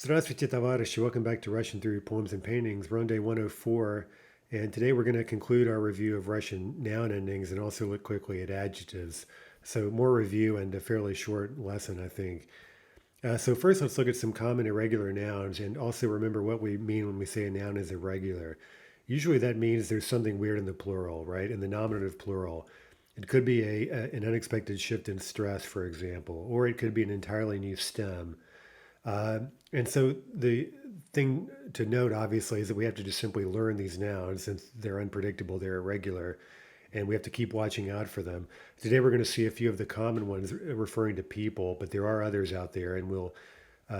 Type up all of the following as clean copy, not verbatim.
Здравствуйте, товарищи. Welcome back to Russian Through Poems and Paintings. We're on day 104, and today we're going to conclude our review of Russian noun endings and also look quickly at adjectives. So, more review and a fairly short lesson, I think. So, first, let's look at some common irregular nouns and also remember what we mean when we say a noun is irregular. Usually, that means there's something weird in the plural, right? In the nominative plural. It could be an unexpected shift in stress, for example, or it could be an entirely new stem. And so the thing to note, obviously, is that we have to just simply learn these nouns since they're unpredictable, they're irregular, and we have to keep watching out for them. Today, we're going to see a few of the common ones referring to people, but there are others out there, and we'll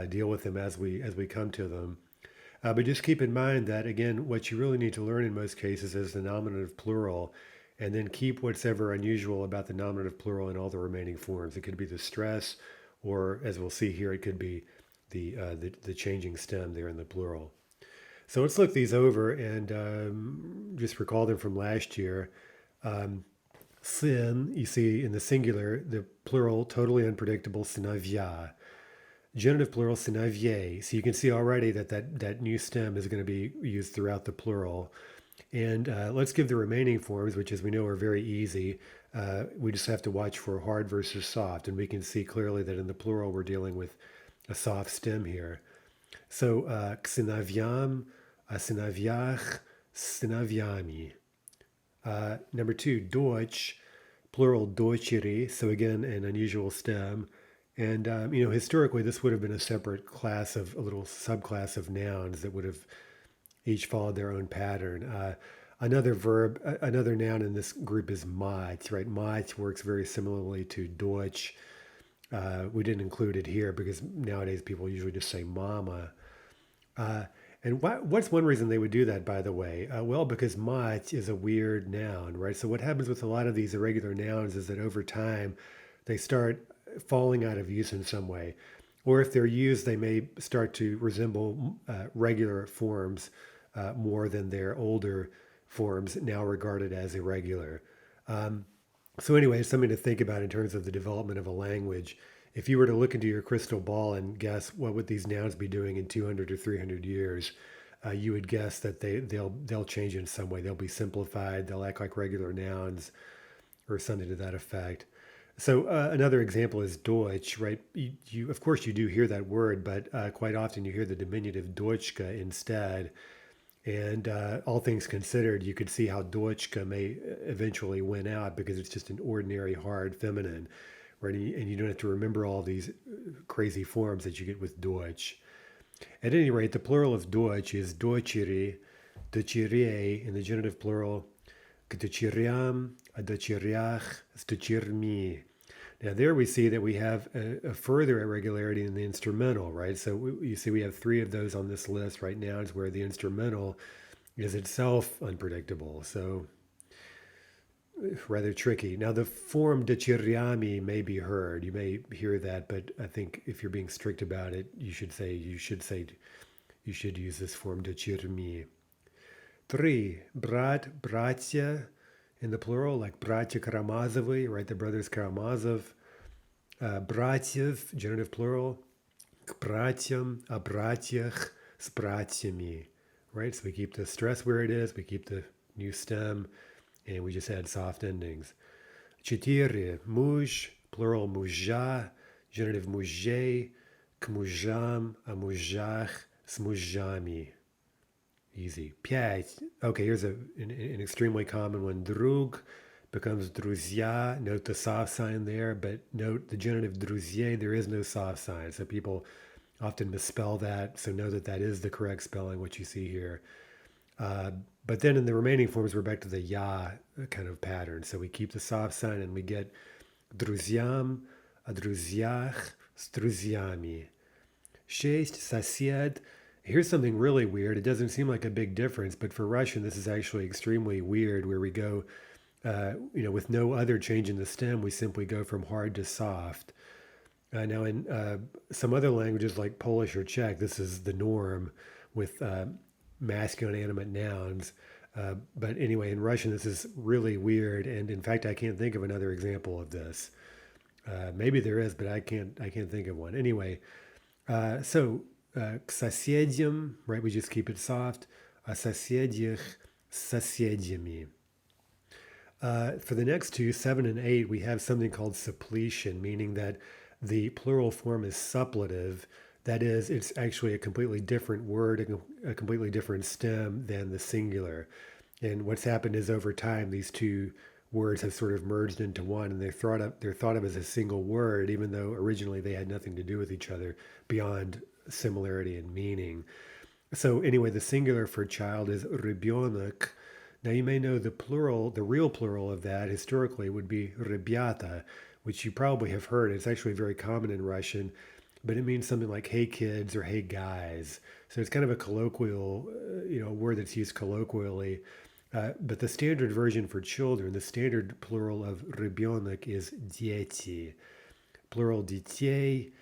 deal with them as we come to them. But just keep in mind that again, what you really need to learn in most cases is the nominative plural, and then keep what's ever unusual about the nominative plural in all the remaining forms. It could be the stress, or as we'll see here, it could be the changing stem there in the plural. So let's look these over and just recall them from last year. Sin, you see in the singular, the plural, totally unpredictable, synovia. Genitive plural, synovier. So you can see already that new stem is going to be used throughout the plural. And let's give the remaining forms, which as we know are very easy. We just have to watch for hard versus soft. And we can see clearly that in the plural we're dealing with a soft stem here. So, xinaviam, synaviach, synaviami. Number two, Deutsch, plural Deutscheri. So again, an unusual stem. And, historically, this would have been a separate class of, a little subclass of nouns that would have each followed their own pattern. Another noun in this group is Mat, right? Mat works very similarly to Deutsch. We didn't include it here because nowadays people usually just say mama. And what's one reason they would do that, by the way? Well, because mat is a weird noun, right? So what happens with a lot of these irregular nouns is that over time they start falling out of use in some way. Or if they're used, they may start to resemble regular forms more than their older forms, now regarded as irregular. So anyway, something to think about in terms of the development of a language. If you were to look into your crystal ball and guess what would these nouns be doing in 200 or 300 years, you would guess that they'll change in some way. They'll be simplified. They'll act like regular nouns, or something to that effect. So another example is Deutsch, right? You of course you do hear that word, but quite often you hear the diminutive Deutschka instead. And all things considered, you could see how Deutschka may eventually win out because it's just an ordinary hard feminine, right? And you don't have to remember all these crazy forms that you get with Deutsch. At any rate, the plural of Deutsch is Deutscheri, Deutscherie, in the genitive plural, Deutscheriam, Deutscheriach, Deutschermi. Now there we see that we have a further irregularity in the instrumental, right? So you see we have three of those on this list right now, is where the instrumental is itself unpredictable. So rather tricky. Now the form deciriami may be heard. You may hear that, but I think if you're being strict about it, you should use this form decirmi. Three, brat, bratya, in the plural, like bratya Karamazovy, right? The brothers Karamazov. Bratyev, genitive plural. K bratyam, a bratyach, s bratyami, right? So we keep the stress where it is, we keep the new stem, and we just add soft endings. Четыре, muj, plural muzha, genitive muzhe, k muzham, a muzhach, s muzhami. Easy. Пять. Okay, here's an extremely common one. Drug becomes druzya. Note the soft sign there, but note the genitive druzye, there is no soft sign. So people often misspell that. So know that that is the correct spelling, what you see here. But then in the remaining forms, we're back to the ya kind of pattern. So we keep the soft sign and we get друзьям, a друзьях, с друзьями. Шесть, сосед. Here's something really weird. It doesn't seem like a big difference, but for Russian, this is actually extremely weird where we go, with no other change in the stem, we simply go from hard to soft. Now, in some other languages like Polish or Czech, this is the norm with masculine animate nouns. But anyway, in Russian, this is really weird. And in fact, I can't think of another example of this. Maybe there is, but I can't think of one. Anyway, so К соседям, right? We just keep it soft. О соседях с соседями. For the next two, 7 and 8, we have something called suppletion, meaning that the plural form is suppletive. That is, it's actually a completely different word, a completely different stem than the singular. And what's happened is over time, these two words have sort of merged into one, and they're thought of as a single word, even though originally they had nothing to do with each other beyond similarity in meaning. So anyway, the singular for child is rебенок. Now you may know the plural, the real plural of that historically would be ребята, which you probably have heard. It's actually very common in Russian, but it means something like "hey kids" or "hey guys." So it's kind of a colloquial, word that's used colloquially. But the standard version for children, the standard plural of ребенок is дети. Plural детей.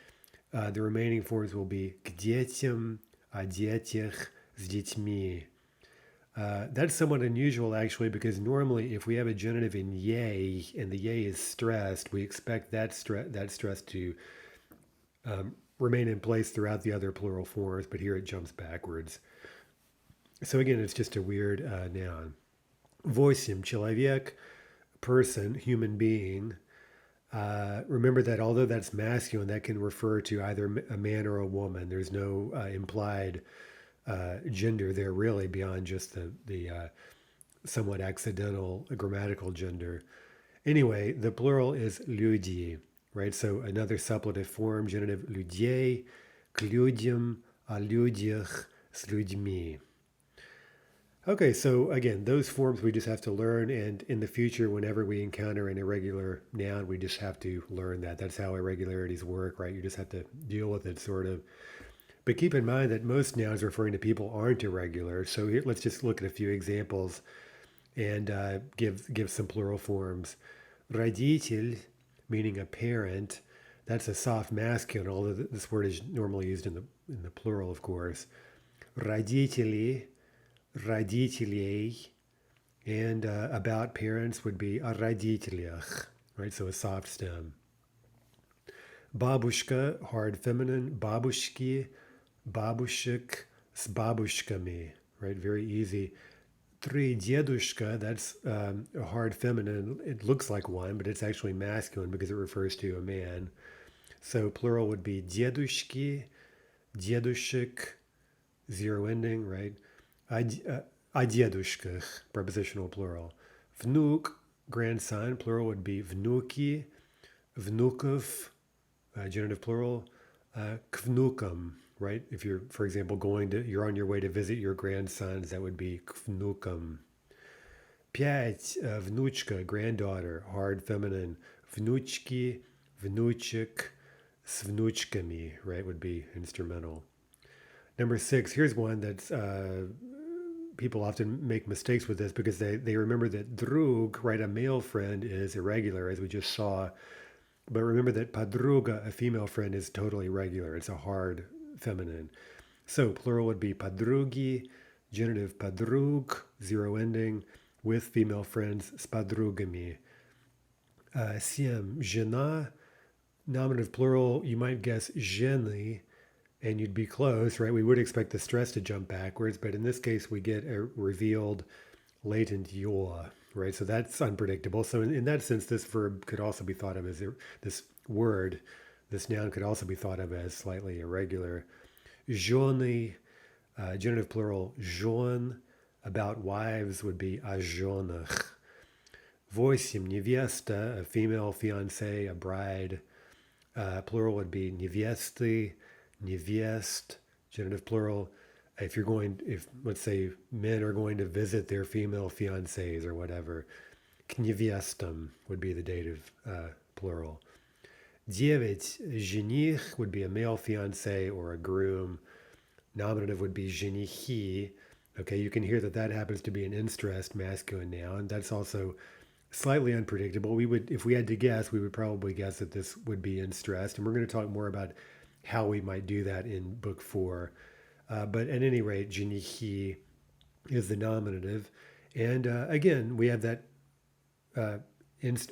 The remaining forms will be к детям, о детях, с детьми. That's somewhat unusual actually, because normally if we have a genitive in yay and the yay is stressed, we expect that stress to remain in place throughout the other plural forms, but here it jumps backwards. So again, it's just a weird noun. Восемь, человек, person, human being. Remember that although that's masculine, that can refer to either a man or a woman. There's no implied gender there really beyond just the somewhat accidental grammatical gender. Anyway, the plural is люди, right? So another suppletive form, genitive людей, к людям, о людях, с людьми. Okay, so again, those forms we just have to learn, and in the future, whenever we encounter an irregular noun, we just have to learn that. That's how irregularities work, right? You just have to deal with it, sort of. But keep in mind that most nouns referring to people aren't irregular. So here, let's just look at a few examples and give some plural forms. Родитель, meaning a parent, that's a soft masculine, although this word is normally used in the plural, of course. Родители, родителей, and about parents would be о родителях, right? So a soft stem. Бабушка, hard feminine, бабушки, бабушек, с бабушками, right? Very easy. Три дедушка, that's a hard feminine. It looks like one, but it's actually masculine because it refers to a man. So plural would be дедушки, дедушек, zero ending, right? О дедушках, prepositional plural. Внук, grandson, plural would be внуки, внуков, genitive plural. К внукам, right? If you're, for example, you're on your way to visit your grandsons, that would be к внукам. Пять, внучка, granddaughter, hard feminine. Внучки, внучек, с внучками, right, would be instrumental. Number 6, here's one that's people often make mistakes with this because they remember that drug, right, a male friend, is irregular, as we just saw. But remember that подруга, a female friend, is totally regular. It's a hard feminine. So plural would be подруги, genitive подруг, zero ending, with female friends, с подругами. 7, жена, nominative plural, you might guess жены, and you'd be close, right? We would expect the stress to jump backwards, but in this case, we get a revealed latent yaw, right? So that's unpredictable. So in that sense, this verb could also be thought of as this word, this noun could also be thought of as slightly irregular. Жены, genitive plural, жен, about wives would be о женах. 8, невеста, a female fiancée, a bride. Plural would be невесты, невест, genitive plural. If let's say men are going to visit their female fiancés or whatever, к невестам would be the dative plural. 9, жених would be a male fiancé or a groom. Nominative would be женихи. Okay, you can hear that happens to be an unstressed masculine noun. That's also slightly unpredictable. If we had to guess, we would probably guess that this would be unstressed. And we're going to talk more about how we might do that in book 4. But at any rate, женихи is the nominative. And again, we have that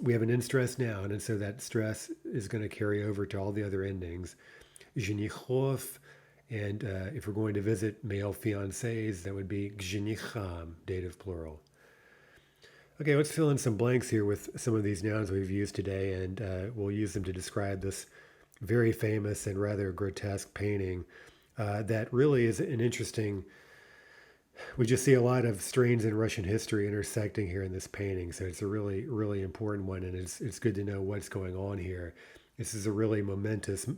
we have an unstressed noun, and so that stress is going to carry over to all the other endings. Женихов, And if we're going to visit male fiancés, that would be gzhenicham, dative plural. Okay, let's fill in some blanks here with some of these nouns we've used today, and we'll use them to describe this very famous and rather grotesque painting that really is an interesting. We just see a lot of strains in Russian history intersecting here in this painting, so it's a really, really important one, and it's good to know what's going on here. This is a really momentous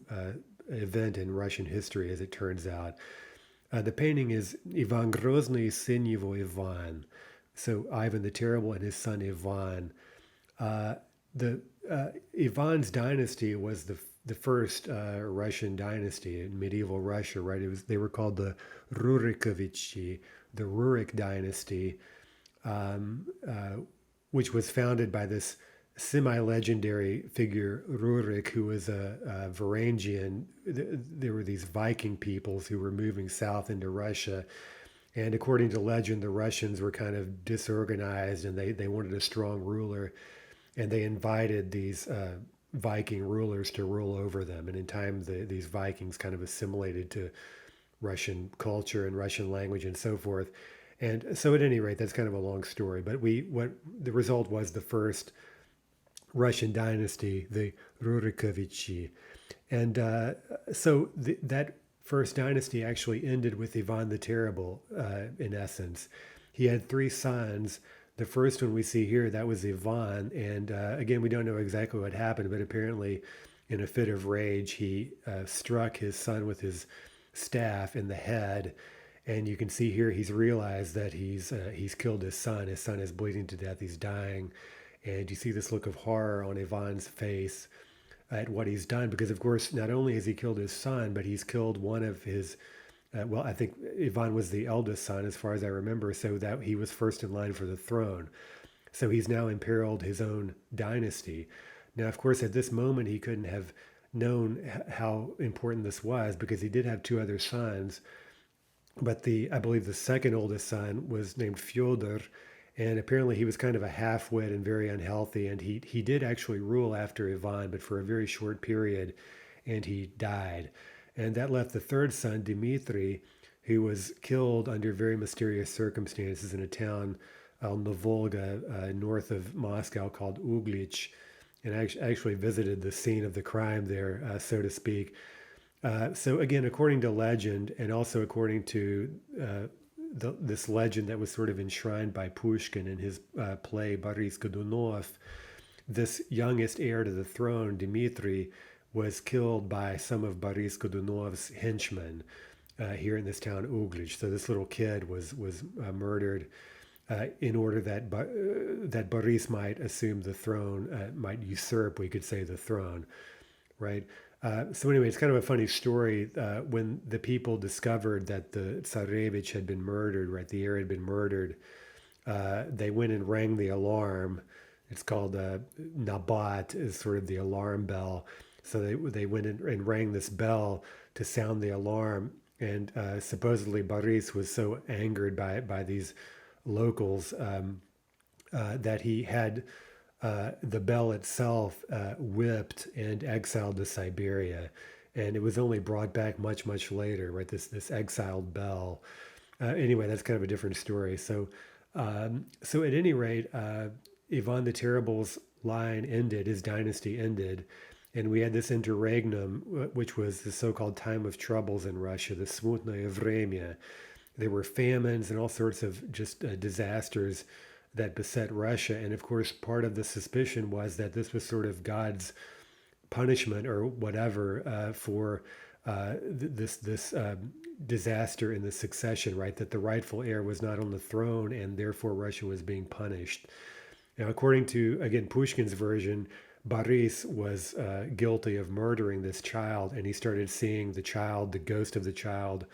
event in Russian history, as it turns out. The painting is Ivan Grozny, syn его Ivan. So Ivan the Terrible and his son Ivan. The Ivan's dynasty was the first Russian dynasty in medieval Russia, right? They were called the Rurikovichi, the Rurik dynasty, which was founded by this semi-legendary figure Rurik, who was a Varangian. There were these Viking peoples who were moving south into Russia. And according to legend, the Russians were kind of disorganized and they wanted a strong ruler. And they invited these Viking rulers to rule over them. And in time, these Vikings kind of assimilated to Russian culture and Russian language and so forth. And so at any rate, that's kind of a long story. But what the result was the first Russian dynasty, the Rurikovichi. And so that first dynasty actually ended with Ivan the Terrible, in essence. He had three sons. The first one we see here, that was Ivan. And again, we don't know exactly what happened, but apparently in a fit of rage, he struck his son with his staff in the head. And you can see here, he's realized that he's killed his son. His son is bleeding to death. He's dying. And you see this look of horror on Ivan's face at what he's done, because of course, not only has he killed his son, but he's killed one of his, well, I think Ivan was the eldest son, as far as I remember, so that he was first in line for the throne. So he's now imperiled his own dynasty. Now, of course, at this moment, he couldn't have known how important this was, because he did have two other sons. But I believe the second oldest son was named Fyodor, and apparently he was kind of a half-wit and very unhealthy, and he did actually rule after Ivan, but for a very short period, and he died. And that left the third son, Dmitry, who was killed under very mysterious circumstances in a town on the Volga, north of Moscow, called Uglich, and I actually visited the scene of the crime there, so to speak. So again, according to legend, and also according to this legend that was sort of enshrined by Pushkin in his play Boris Godunov, this youngest heir to the throne, Dmitry, was killed by some of Boris Godunov's henchmen here in this town Uglich. So this little kid was murdered in order that Boris might assume the throne, might usurp, we could say, the throne, right? So anyway, it's kind of a funny story. When the people discovered that the Tsarevich had been murdered, right, the heir had been murdered, they went and rang the alarm. It's called Nabat, is sort of the alarm bell. So they went and rang this bell to sound the alarm. And supposedly Boris was so angered by these locals that he had the bell itself whipped and exiled to Siberia. And it was only brought back much, much later, right? This exiled bell. Anyway, that's kind of a different story. So at any rate, Ivan the Terrible's line ended, his dynasty ended, and we had this interregnum, which was the so-called time of troubles in Russia, the smutное время. There were famines and all sorts of just disasters that beset Russia. And of course, part of the suspicion was that this was sort of God's punishment or whatever for this disaster in the succession, right? That the rightful heir was not on the throne and therefore Russia was being punished. Now, according to, again, Pushkin's version, Boris was guilty of murdering this child, and he started seeing the child, the ghost of the child,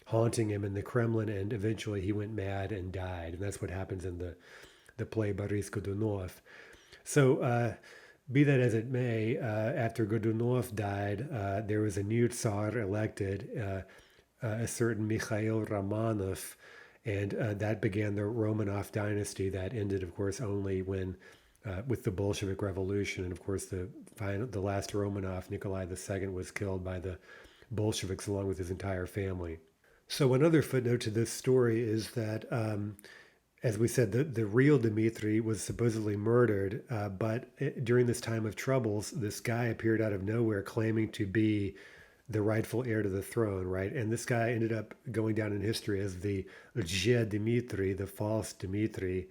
haunting him in the Kremlin, and eventually he went mad and died. And that's what happens in the play Boris Godunov. So be that as it may, after Godunov died, there was a new Tsar elected, a certain Mikhail Romanov, and that began the Romanov dynasty that ended, of course, only when with the Bolshevik Revolution. And of course, the last Romanov, Nikolai II, was killed by the Bolsheviks along with his entire family. So another footnote to this story is that, as we said, the real Dmitry was supposedly murdered, but during this time of troubles, this guy appeared out of nowhere claiming to be the rightful heir to the throne, right? And this guy ended up going down in history as the Lje Dmitry, the false Dmitry,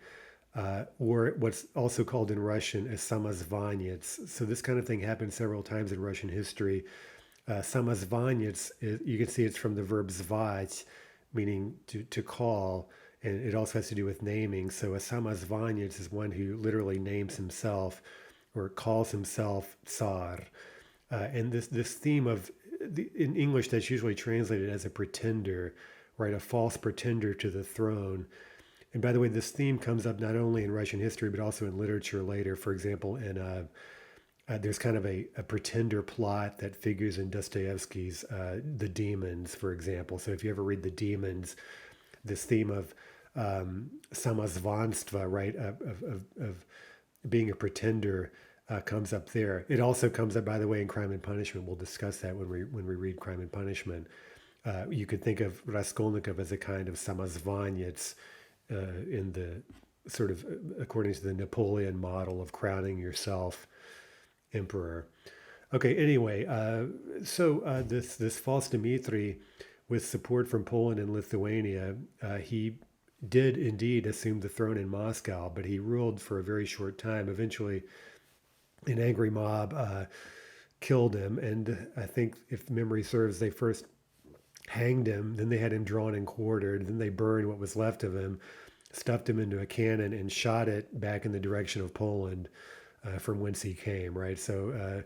or what's also called in Russian as samazvanyets. So this kind of thing happened several times in Russian history. Samazvanyets, you can see it's from the verb zvать, meaning to call, and it also has to do with naming. So a samazvanyets is one who literally names himself or calls himself Tsar. And this theme of, in English, that's usually translated as a pretender, right? A false pretender to the throne. And by the way, this theme comes up not only in Russian history, but also in literature later. For example, there's kind of a pretender plot that figures in Dostoevsky's The Demons, for example. So if you ever read The Demons, this theme of samozvanstva, right, of being a pretender, comes up there. It also comes up, by the way, in Crime and Punishment. We'll discuss that when we read Crime and Punishment. You could think of Raskolnikov as a kind of samozvanyets in the sort of, according to the Napoleon model of crowning yourself emperor. Okay, anyway, so this false Dmitry, with support from Poland and Lithuania, he did indeed assume the throne in Moscow, but he ruled for a very short time. Eventually, an angry mob killed him, and I think, if memory serves, they first hanged him, then they had him drawn and quartered, then they burned what was left of him, stuffed him into a cannon, and shot it back in the direction of Poland, from whence he came, right? So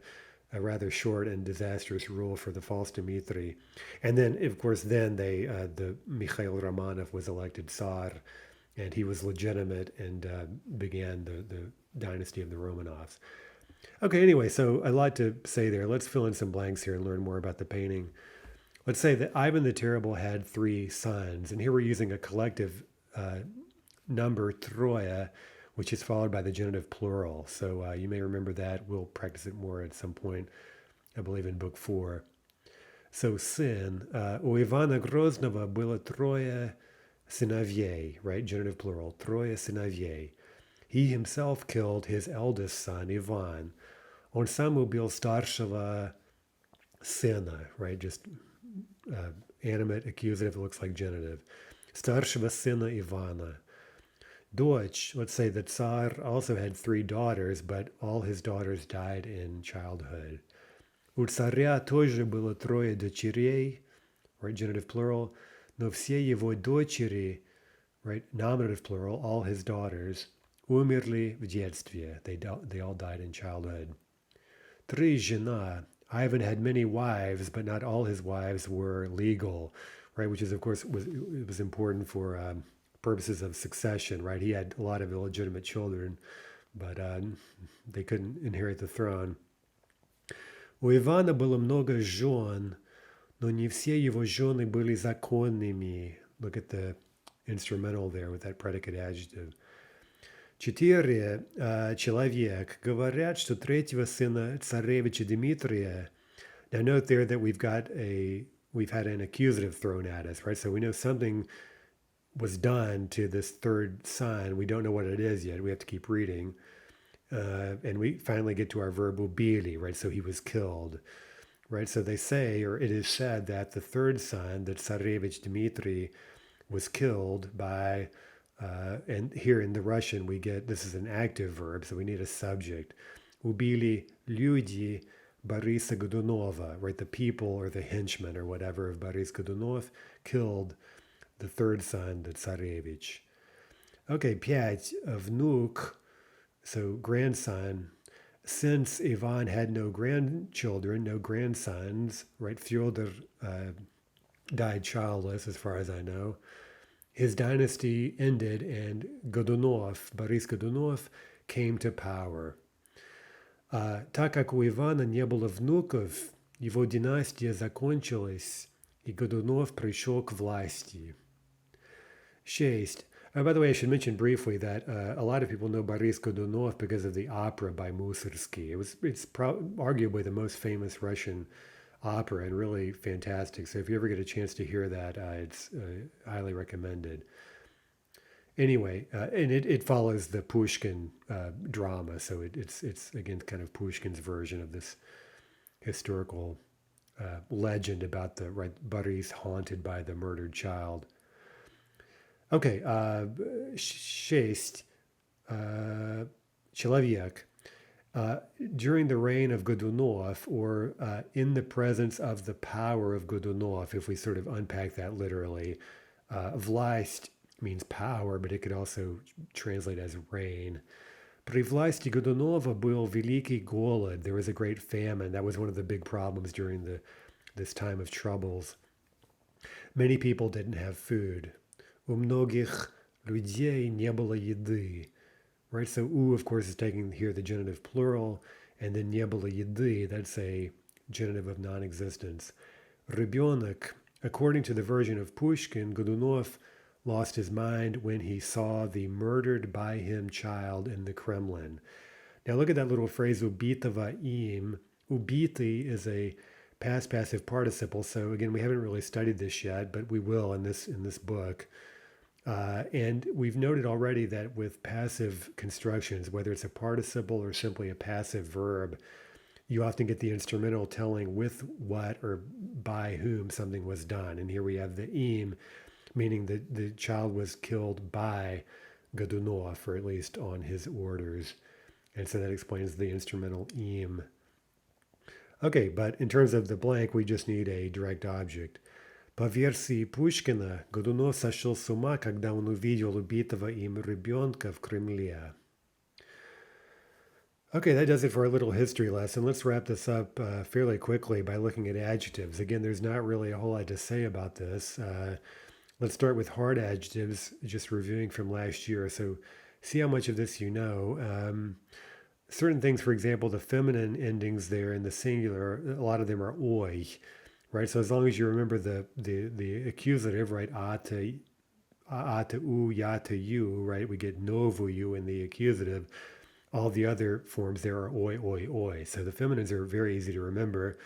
a rather short and disastrous rule for the false Dmitry. And then, of course, the Mikhail Romanov was elected Tsar, and he was legitimate and began the dynasty of the Romanovs. Okay, anyway, so a lot to say there. Let's fill in some blanks here and learn more about the painting. Let's say that Ivan the Terrible had 3 sons, and here we're using a collective number, troya, which is followed by the genitive plural. So you may remember that. We'll practice it more at some point, I believe in book 4. So sin, у Ивана Грозного было 3 сыновей, right? Genitive plural, 3 сыновей. He himself killed his eldest son, Ivan. Он сам убил старшего сына, right? Just animate accusative, it looks like genitive. Старшего сына Ивана. Дочь, let's say the Tsar also had 3 daughters, but all his daughters died in childhood. У царя тоже было 3 дочерей, right? Genitive plural. Но все его дочери, right? Nominative plural, all his daughters, умерли в детстве. They all died in childhood. 3 жена. Ivan had many wives, but not all his wives were legal, right? Which is, of course, was important for purposes of succession, right? He had a lot of illegitimate children, but they couldn't inherit the throne. У Ивана было много жен, но не все его жены были законными. Look at the instrumental there with that predicate adjective. 4 человек говорят, что 3-го сына царевича Дмитрия. Now note there that we've had an accusative thrown at us, right? So we know something was done to this 3rd son. We don't know what it is yet. We have to keep reading. And we finally get to our verb ubili, right? So he was killed, right? So they say, or it is said, that the 3rd son, the Tsarevich Dmitry, was killed by, and here in the Russian we get, this is an active verb, so we need a subject. Ubili люди Borisa Godunova, right? The people or the henchmen or whatever of Boris Godunov killed the 3rd son, the Tsarevich. Okay, 5, внук, so grandson. Since Ivan had no grandchildren, no grandsons, right? Fyodor died childless, as far as I know. His dynasty ended, and Godunov, Boris Godunov, came to power. Так как у Ивана не было внуков, его династия закончилась, и Годунов пришел к власти. 6. By the way, I should mention briefly that a lot of people know Boris Godunov because of the opera by Mussorgsky. It's arguably the most famous Russian opera and really fantastic. So if you ever get a chance to hear that, it's highly recommended. Anyway, and it follows the Pushkin drama, so it's again kind of Pushkin's version of this historical legend about the right Boris haunted by the murdered child. Okay, шесть. Человек. During the reign of Godunov, or in the presence of the power of Godunov, if we sort of unpack that literally, власть means power, but it could also translate as reign. При власти Годунова был великий голод. There was a great famine. That was one of the big problems during this time of troubles. Many people didn't have food. У многих людей не было еды. Right, so u, of course, is taking here the genitive plural, and then не было еды, that's a genitive of non-existence. Ребенок, according to the version of Pushkin, Godunov lost his mind when he saw the murdered by him child in the Kremlin. Now look at that little phrase, убитого им. Убитый is a past passive participle, so again, we haven't really studied this yet, but we will in this book. And we've noted already that with passive constructions, whether it's a participle or simply a passive verb, you often get the instrumental telling with what or by whom something was done. And here we have the im, meaning that the child was killed by Godunov, or at least on his orders. And so that explains the instrumental im. Okay, but in terms of the blank, we just need a direct object. По версии Пушкина, Годунов сошел с ума, когда он увидел убитого им ребенка в Кремле. Okay, that does it for our little history lesson. Let's wrap this up fairly quickly by looking at adjectives. Again, there's not really a whole lot to say about this. Let's start with hard adjectives, just reviewing from last year. So see how much of this you know. Certain things, for example, the feminine endings there in the singular, a lot of them are oi. Right, so as long as you remember the accusative, right, a to u, ya to you, right, we get novu you in the accusative. All the other forms there are oi, oi, oi. So the feminines are very easy to remember.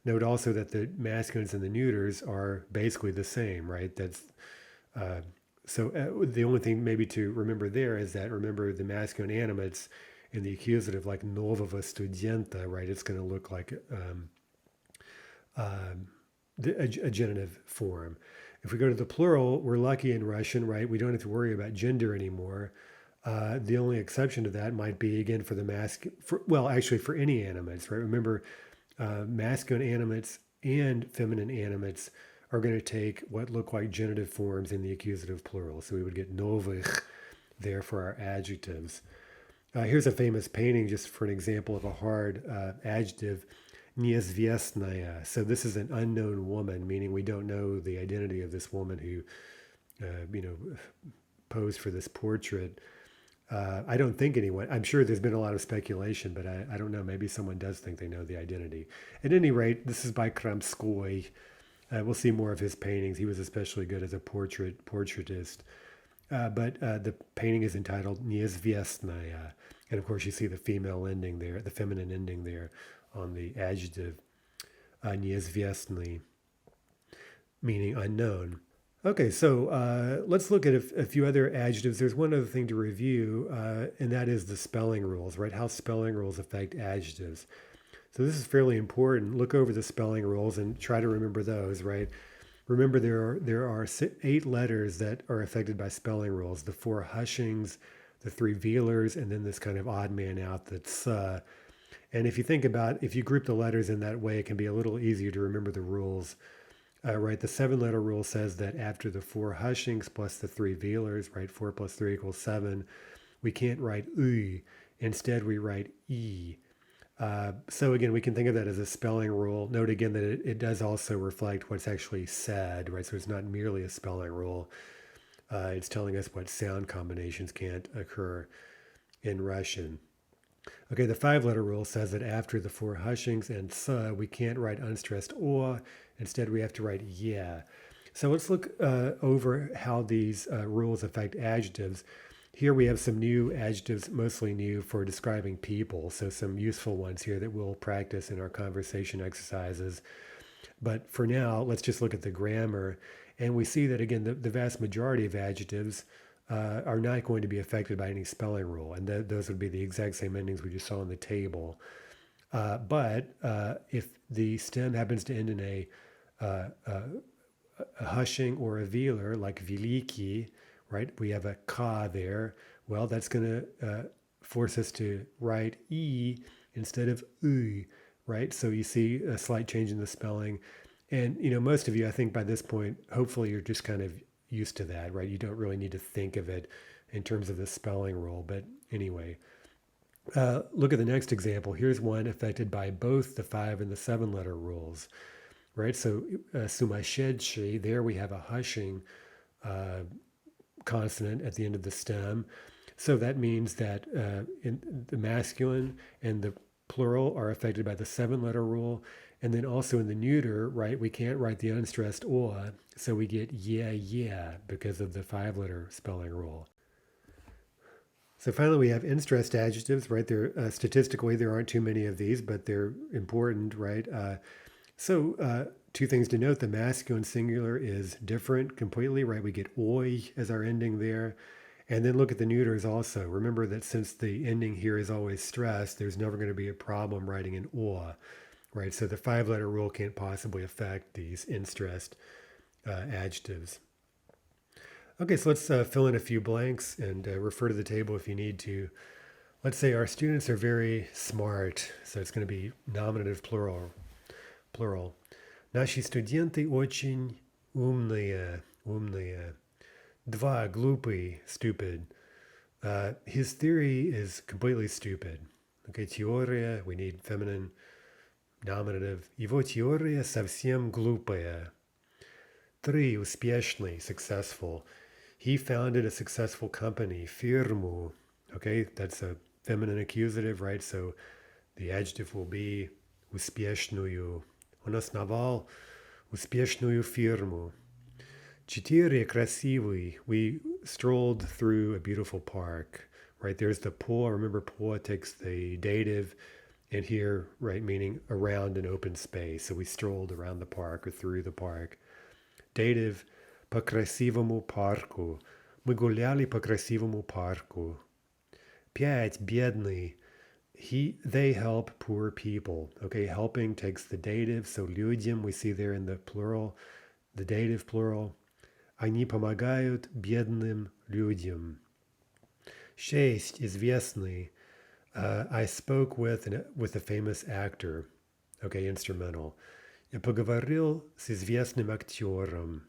Note also that the masculines and the neuters are basically the same, right? That's the only thing maybe to remember there is that remember the masculine animates in the accusative, like novого студента, right? It's going to look like a genitive form. If we go to the plural, we're lucky in Russian, right? We don't have to worry about gender anymore. The only exception to that might be, again, for for any animates, right? Remember, masculine animates and feminine animates are going to take what look like genitive forms in the accusative plural. So we would get novich there for our adjectives. Here's a famous painting just for an example of a hard adjective. Неизвестная. So this is an unknown woman, meaning we don't know the identity of this woman who, posed for this portrait. I don't think anyone, I'm sure there's been a lot of speculation, but I don't know, maybe someone does think they know the identity. At any rate, this is by Kramskoy. We'll see more of his paintings. He was especially good as a portraitist. But the painting is entitled Неизвестная. And of course, you see the female ending there, the feminine ending there on the adjective неизвестный, meaning unknown. Okay, so let's look at a few other adjectives. There's one other thing to review, and that is the spelling rules, right? How spelling rules affect adjectives. So this is fairly important. Look over the spelling rules and try to remember those, right? Remember, there are 8 letters that are affected by spelling rules. The 4 hushings, the 3 velars, and then this kind of odd man out that's and if you think about, if you group the letters in that way, it can be a little easier to remember the rules. Right, the 7-letter rule says that after the 4 hushings plus the 3 velars, right, 4 plus 3 equals 7, we can't write u. Instead, we write e. So again, we can think of that as a spelling rule. Note again that it does also reflect what's actually said, right? So it's not merely a spelling rule. It's telling us what sound combinations can't occur in Russian. Okay, the 5-letter rule says that after the 4 hushings and we can't write unstressed or. Instead, we have to write yeah. So let's look over how these rules affect adjectives. Here we have some new adjectives, mostly new for describing people. So some useful ones here that we'll practice in our conversation exercises. But for now, let's just look at the grammar. And we see that, again, the vast majority of adjectives are not going to be affected by any spelling rule. And those would be the exact same endings we just saw in the table. But if the stem happens to end in a hushing or a velar, like veliki, right? We have a ka there. Well, that's going to force us to write e instead of u, right? So you see a slight change in the spelling. And, most of you, I think by this point, hopefully you're just kind of used to that, right? You don't really need to think of it in terms of the spelling rule. But anyway, look at the next example. Here's one affected by both the 5 and the 7 letter rules, right? So sumashedshi, there we have a hushing consonant at the end of the stem. So that means that in the masculine and the plural are affected by the 7 letter rule. And then also in the neuter, right, we can't write the unstressed or, so we get yeah because of the 5 letter spelling rule. So finally, we have unstressed adjectives, right? There statistically there aren't too many of these, but they're important, right? So two things to note: the masculine singular is different completely, right? We get oi as our ending there, and then look at the neuters also. Remember that since the ending here is always stressed, there's never going to be a problem writing an or, right? So the 5 letter rule can't possibly affect these unstressed adjectives. Okay, so let's fill in a few blanks and refer to the table if you need to. Let's say our students are very smart, so it's going to be nominative plural. Наши студенты очень умные. Два, глупый, stupid. His theory is completely stupid. Okay, теория, we need feminine nominative. Его теория совсем глупая. 3, успешный, successful. He founded a successful company, firmu. Okay, that's a feminine accusative, right? So the adjective will be успешную. Он основал успешную фирму. 4, красивый. We strolled through a beautiful park, right? There's the по. Remember, по takes the dative, and here, right, meaning around an open space. So we strolled around the park or through the park. Dative, по красивому парку. Мы гуляли по красивому парку. 5, бедный. They help poor people. Okay, helping takes the dative, so людям we see there in the plural, the dative plural. Они помогают бедным людям. 6, известный. I spoke with a famous actor. Okay, instrumental. Я поговорил с известным актером.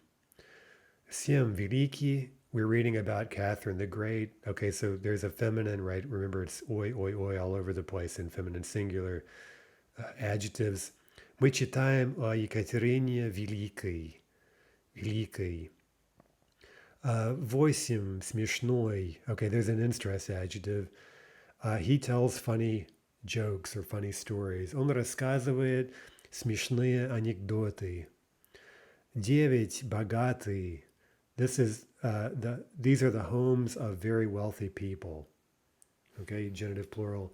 7, великий. We're reading about Catherine the Great. Okay, so there's a feminine, right? Remember, it's oi all over the place in feminine singular adjectives. Мы читаем о Екатерине Великой. 8, смешной. Okay, there's an unstressed adjective. He tells funny jokes or funny stories. Он рассказывает смешные анекдоты. 9, богатый. These are the homes of very wealthy people. Okay, genitive plural.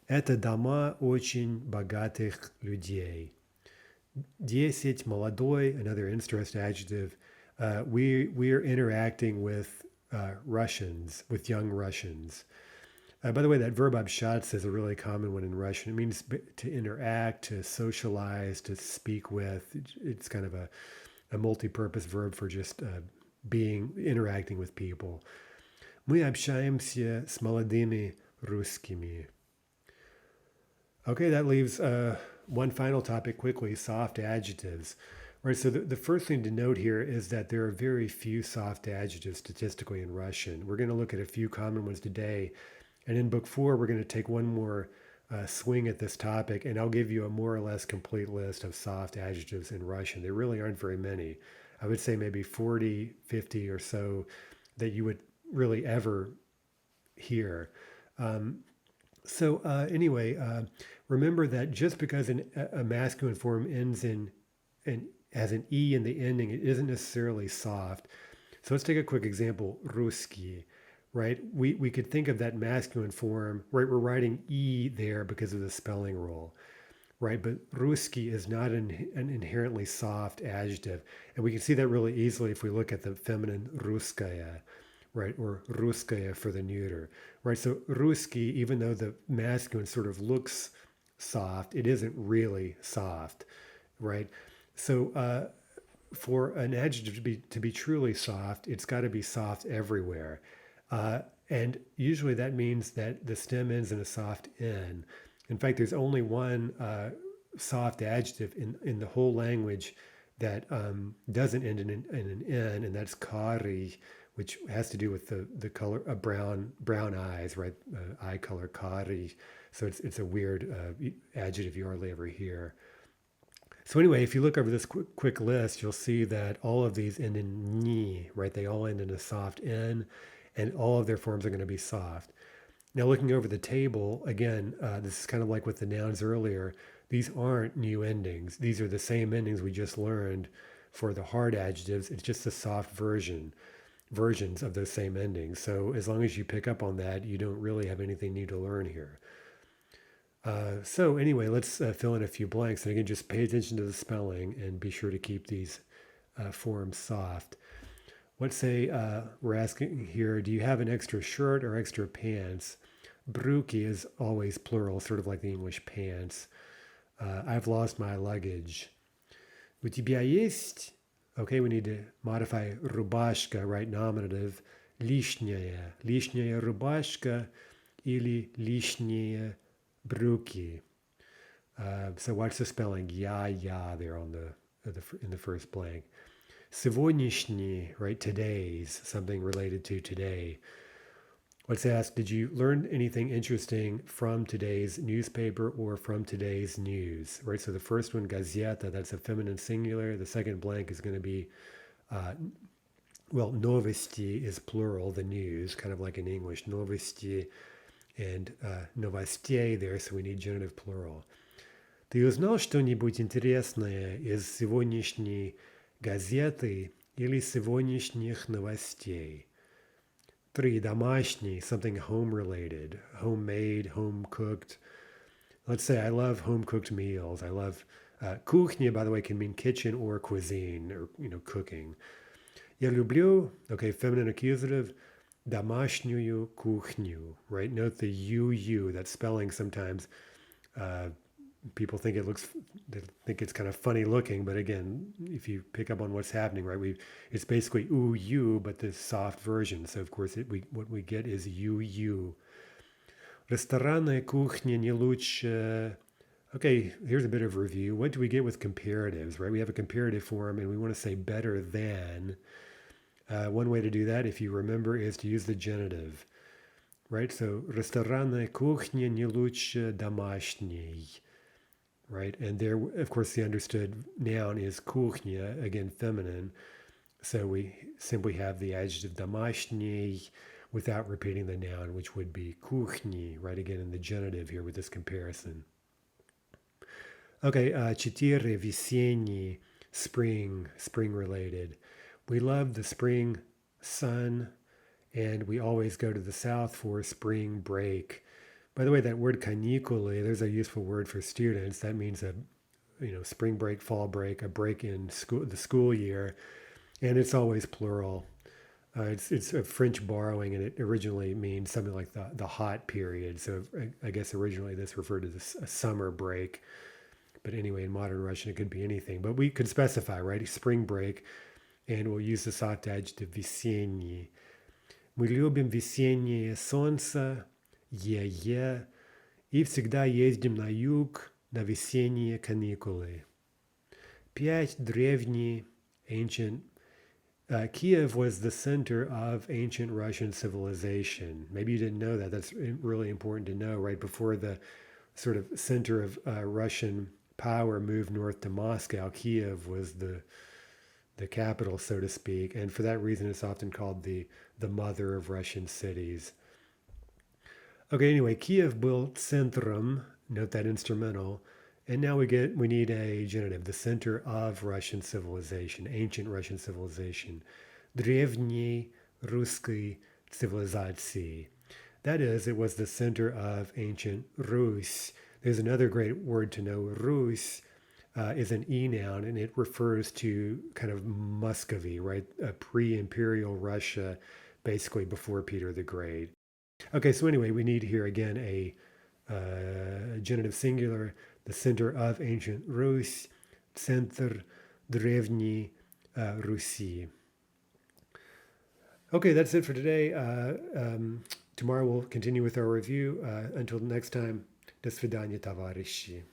Это дома очень богатых людей. 10, молодой, another unstressed adjective. We're interacting with Russians, with young Russians. By the way, that verb общаться is a really common one in Russian. It means to interact, to socialize, to speak with. It's kind of a multi-purpose verb for just interacting with people. Мы общаемся с молодыми русскими. Okay, that leaves one final topic quickly, soft adjectives. Right, so the first thing to note here is that there are very few soft adjectives statistically in Russian. We're going to look at a few common ones today. And in book 4, we're going to take one more swing at this topic, and I'll give you a more or less complete list of soft adjectives in Russian. There really aren't very many. I would say maybe 40, 50 or so that you would really ever hear. Anyway, remember that just because a masculine form ends in has an E in the ending, it isn't necessarily soft. So let's take a quick example, Ruski, right? We could think of that masculine form, right? We're writing E there because of the spelling rule. right? But Ruski is not an inherently soft adjective. And we can see that really easily if we look at the feminine Ruskaya, right? Or Ruskaya for the neuter, right? So Ruski, even though the masculine sort of looks soft, it isn't really soft, right? So for an adjective to be truly soft, it's got to be soft everywhere. And usually that means that the stem ends in a soft N. In fact, there's only one soft adjective in the whole language that doesn't end in an N, and that's kari, which has to do with the color of brown eyes, right? Eye color kari. So it's a weird adjective you hardly ever hear. So anyway, if you look over this quick list, you'll see that all of these end in ni, right? They all end in a soft N, and all of their forms are going to be soft. Now, looking over the table, again, this is kind of like with the nouns earlier. These aren't new endings. These are the same endings we just learned for the hard adjectives. It's just the soft versions of those same endings. So as long as you pick up on that, you don't really have anything new to learn here. So anyway, let's fill in a few blanks. And again, just pay attention to the spelling and be sure to keep these forms soft. Let's say we're asking here, do you have an extra shirt or extra pants? Bruki is always plural, sort of like the English pants. I've lost my luggage. У тебя есть? Okay, we need to modify рубашка, right, nominative. Лишняя. Лишняя рубашка или лишние bruki. So watch the spelling. Ya there on in the first blank. Сегодняшний, right, today's, something related to today. Let's ask, did you learn anything interesting from today's newspaper or from today's news? Right, so the first one, gazeta, that's a feminine singular. The second blank is going to be, novosti is plural, the news, kind of like in English, novosti, and новостей there, so we need genitive plural. Ты узнал что-нибудь интересное из сегодняшней газеты или сегодняшних новостей? 3, домашний, something home-related, homemade, home-cooked. Let's say I love home-cooked meals. I love кухня, by the way, can mean kitchen or cuisine, or, cooking. Я люблю, okay, feminine accusative, домашнюю кухню, right? Note the you, that spelling sometimes people think they think it's kind of funny looking, but again, if you pick up on what's happening, right, it's basically you, but the soft version. So of course, what we get is you. Ресторанная кухня не лучше. Okay, here's a bit of review. What do we get with comparatives, right? We have a comparative form, and we want to say better than. One way to do that, if you remember, is to use the genitive, right? So, ресторанная кухня не лучше домашней, right? And there, of course, the understood noun is кухня, again, feminine. So we simply have the adjective домашний without repeating the noun, which would be кухни, right? Again, in the genitive here with this comparison. Okay, 4, весенний, spring related. We love the spring sun, and we always go to the south for spring break. By the way, that word canicule, there's a useful word for students. That means spring break, fall break, a break in the school year, and it's always plural. It's a French borrowing, and it originally means something like the hot period. So I guess originally this referred to a summer break. But anyway, in modern Russian, it could be anything. But we could specify, right? Spring break. And we'll use the soft adjective весенний. Мы любим весеннее солнце, и всегда ездим на юг на весенние каникулы. 5, древний, ancient. Kiev was the center of ancient Russian civilization. Maybe you didn't know that. That's really important to know, right? Before the sort of center of Russian power moved north to Moscow, Kiev was the capital, so to speak, and for that reason it's often called the mother of Russian cities. Okay, anyway, Kiev built centrum, note that instrumental, and now we need a genitive, the center of Russian civilization, ancient Russian civilization. Древней русской цивилизации. That is, it was the center of ancient Rus, There's another great word to know. Rus is an e noun, and it refers to kind of Muscovy, right? A pre-imperial Russia, basically before Peter the Great. Okay, so anyway, we need here again a genitive singular, the center of ancient Rus, центр древней Руси. Okay, that's it for today. Tomorrow we'll continue with our review. Until next time, до свидания, товарищи.